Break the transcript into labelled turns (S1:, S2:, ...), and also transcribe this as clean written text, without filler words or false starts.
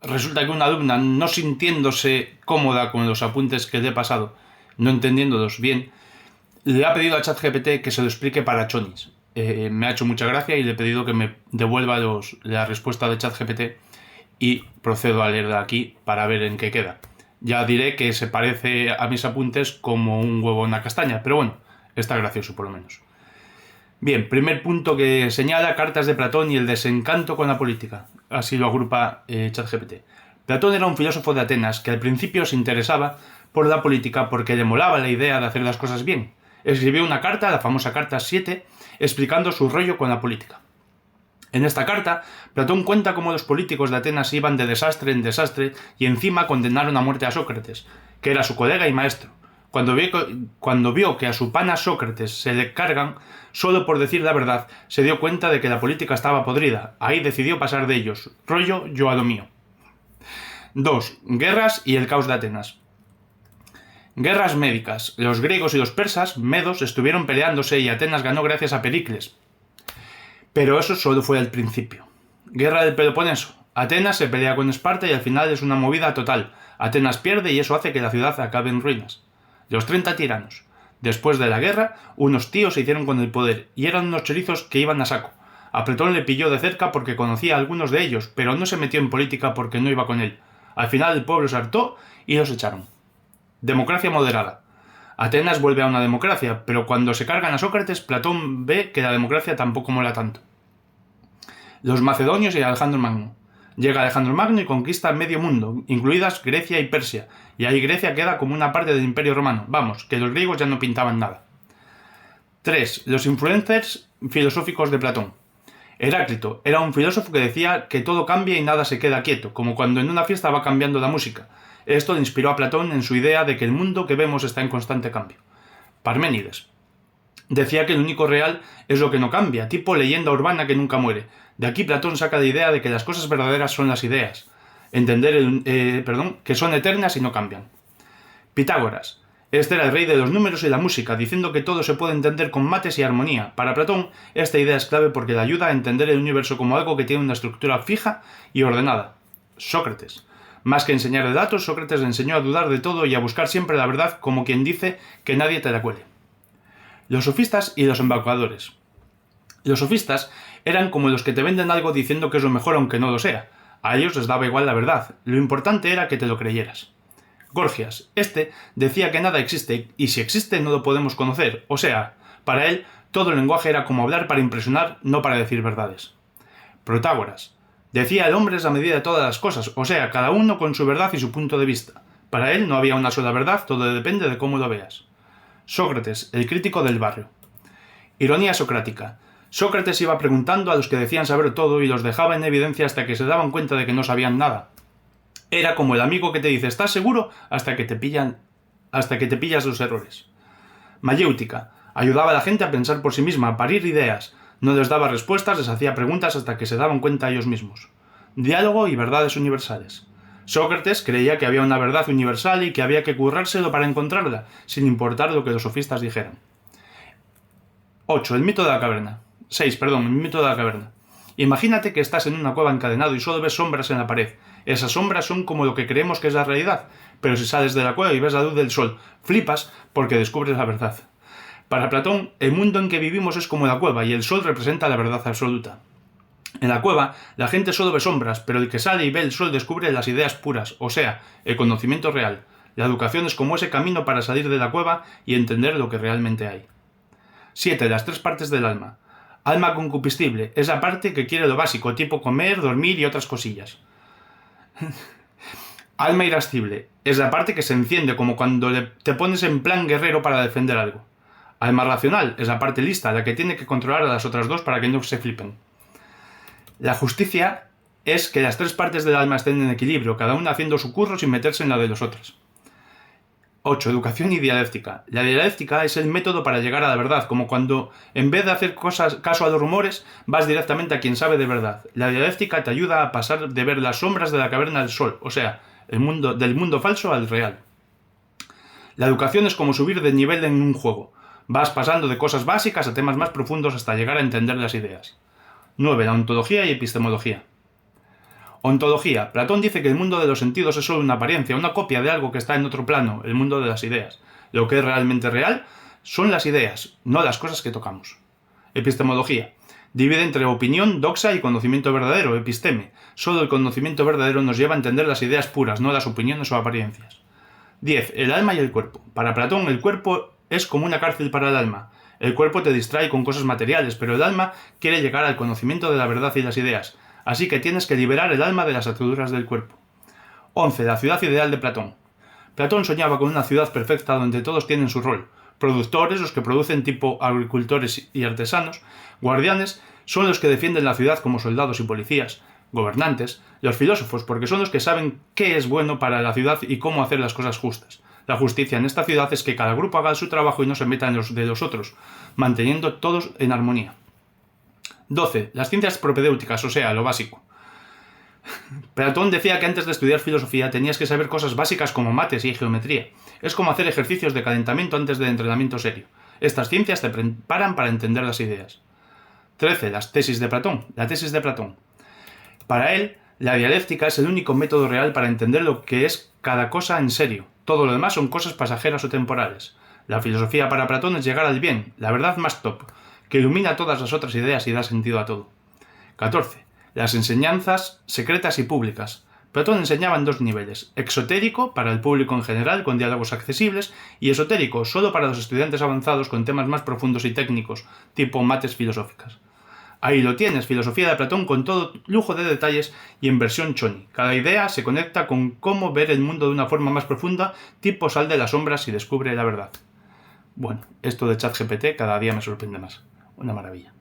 S1: resulta que una alumna, no sintiéndose cómoda con los apuntes que le he pasado, no entendiéndolos bien, le ha pedido a ChatGPT que se lo explique para chonis. Me ha hecho mucha gracia y le he pedido que me devuelva la respuesta de ChatGPT y procedo a leerla aquí para ver en qué queda. Ya diré que se parece a mis apuntes como un huevo en una castaña, pero bueno, está gracioso por lo menos. Bien, primer punto que señala cartas de Platón y el desencanto con la política. Así lo agrupa ChatGPT. Platón era un filósofo de Atenas que al principio se interesaba por la política porque le molaba la idea de hacer las cosas bien. Escribió una carta, la famosa carta 7, explicando su rollo con la política. En esta carta, Platón cuenta cómo los políticos de Atenas iban de desastre en desastre y encima condenaron a muerte a Sócrates, que era su colega y maestro. Cuando vio que a su pana Sócrates se le cargan solo por decir la verdad, se dio cuenta de que la política estaba podrida. Ahí decidió pasar de ellos. Rollo yo a lo mío. 2. Guerras y el caos de Atenas. Guerras médicas. Los griegos y los persas, medos, estuvieron peleándose y Atenas ganó gracias a Pericles. Pero eso solo fue el principio. Guerra del Peloponeso. Atenas se pelea con Esparta y al final es una movida total. Atenas pierde y eso hace que la ciudad acabe en ruinas. Los 30 tiranos. Después de la guerra, unos tíos se hicieron con el poder y eran unos chorizos que iban a saco. A Platón le pilló de cerca porque conocía a algunos de ellos, pero no se metió en política porque no iba con él. Al final el pueblo se hartó y los echaron. Democracia moderada. Atenas vuelve a una democracia, pero cuando se cargan a Sócrates, Platón ve que la democracia tampoco mola tanto. Los macedonios y Alejandro Magno. Llega Alejandro Magno y conquista medio mundo, incluidas Grecia y Persia, y ahí Grecia queda como una parte del Imperio Romano. Vamos, que los griegos ya no pintaban nada. 3. Los influencers filosóficos de Platón. Heráclito era un filósofo que decía que todo cambia y nada se queda quieto, como cuando en una fiesta va cambiando la música. Esto le inspiró a Platón en su idea de que el mundo que vemos está en constante cambio. Parménides decía que el único real es lo que no cambia, tipo leyenda urbana que nunca muere. De aquí Platón saca la idea de que las cosas verdaderas son las ideas, que son eternas y no cambian. Pitágoras. Este era el rey de los números y la música, diciendo que todo se puede entender con mates y armonía. Para Platón, esta idea es clave porque le ayuda a entender el universo como algo que tiene una estructura fija y ordenada. Sócrates. Más que enseñar datos, Sócrates le enseñó a dudar de todo y a buscar siempre la verdad como quien dice que nadie te la cuele. Los sofistas y los embaucadores. Los sofistas eran como los que te venden algo diciendo que es lo mejor aunque no lo sea. A ellos les daba igual la verdad, lo importante era que te lo creyeras. Gorgias. Este decía que nada existe y si existe no lo podemos conocer, o sea, para él todo el lenguaje era como hablar para impresionar, no para decir verdades. Protágoras. Decía el hombre es la medida de todas las cosas, o sea, cada uno con su verdad y su punto de vista. Para él no había una sola verdad, todo depende de cómo lo veas. Sócrates, el crítico del barrio. Ironía socrática. Sócrates iba preguntando a los que decían saber todo y los dejaba en evidencia hasta que se daban cuenta de que no sabían nada. Era como el amigo que te dice ¿estás seguro? hasta que te pillas los errores. Mayéutica. Ayudaba a la gente a pensar por sí misma, a parir ideas. No les daba respuestas, les hacía preguntas hasta que se daban cuenta ellos mismos. Diálogo y verdades universales. Sócrates creía que había una verdad universal y que había que currárselo para encontrarla, sin importar lo que los sofistas dijeran. 8. El mito de la caverna. 6. El mito de la caverna. Imagínate que estás en una cueva encadenado y solo ves sombras en la pared. Esas sombras son como lo que creemos que es la realidad, pero si sales de la cueva y ves la luz del sol, flipas porque descubres la verdad. Para Platón, el mundo en que vivimos es como la cueva y el sol representa la verdad absoluta. En la cueva, la gente solo ve sombras, pero el que sale y ve el sol descubre las ideas puras, o sea, el conocimiento real. La educación es como ese camino para salir de la cueva y entender lo que realmente hay. 7. Las 3 partes del alma. Alma concupiscible, es la parte que quiere lo básico, tipo comer, dormir y otras cosillas. Alma irascible, es la parte que se enciende como cuando te pones en plan guerrero para defender algo. Alma racional, es la parte lista, la que tiene que controlar a las otras dos para que no se flipen. La justicia es que las 3 partes del alma estén en equilibrio, cada una haciendo su curro sin meterse en la de los otros. 8. Educación y dialéctica. La dialéctica es el método para llegar a la verdad, como cuando, en vez de hacer caso a los rumores, vas directamente a quien sabe de verdad. La dialéctica te ayuda a pasar de ver las sombras de la caverna al sol, o sea, del mundo falso al real. La educación es como subir de nivel en un juego. Vas pasando de cosas básicas a temas más profundos hasta llegar a entender las ideas. 9. La ontología y epistemología. Ontología. Platón dice que el mundo de los sentidos es solo una apariencia, una copia de algo que está en otro plano, el mundo de las ideas. Lo que es realmente real son las ideas, no las cosas que tocamos. Epistemología. Divide entre opinión, doxa y conocimiento verdadero, episteme. Solo el conocimiento verdadero nos lleva a entender las ideas puras, no las opiniones o apariencias. 10. El alma y el cuerpo. Para Platón, el cuerpo es como una cárcel para el alma. El cuerpo te distrae con cosas materiales, pero el alma quiere llegar al conocimiento de la verdad y las ideas. Así que tienes que liberar el alma de las ataduras del cuerpo. 11. La ciudad ideal de Platón. Platón soñaba con una ciudad perfecta donde todos tienen su rol. Productores, los que producen tipo agricultores y artesanos. Guardianes son los que defienden la ciudad como soldados y policías. Gobernantes, los filósofos, porque son los que saben qué es bueno para la ciudad y cómo hacer las cosas justas. La justicia en esta ciudad es que cada grupo haga su trabajo y no se meta en los de los otros, manteniendo todos en armonía. 12. Las ciencias propedéuticas, o sea, lo básico. Platón decía que antes de estudiar filosofía tenías que saber cosas básicas como mates y geometría. Es como hacer ejercicios de calentamiento antes de entrenamiento serio. Estas ciencias te preparan para entender las ideas. 13. Las tesis de Platón. La tesis de Platón. Para él, la dialéctica es el único método real para entender lo que es cada cosa en serio. Todo lo demás son cosas pasajeras o temporales. La filosofía para Platón es llegar al bien, la verdad más top, que ilumina todas las otras ideas y da sentido a todo. 14. Las enseñanzas secretas y públicas. Platón enseñaba en dos niveles: exotérico, para el público en general, con diálogos accesibles, y esotérico, solo para los estudiantes avanzados con temas más profundos y técnicos, tipo mates filosóficas. Ahí lo tienes, filosofía de Platón con todo lujo de detalles y en versión choni. Cada idea se conecta con cómo ver el mundo de una forma más profunda, tipo sal de las sombras y descubre la verdad. Bueno, esto de ChatGPT cada día me sorprende más. Una maravilla.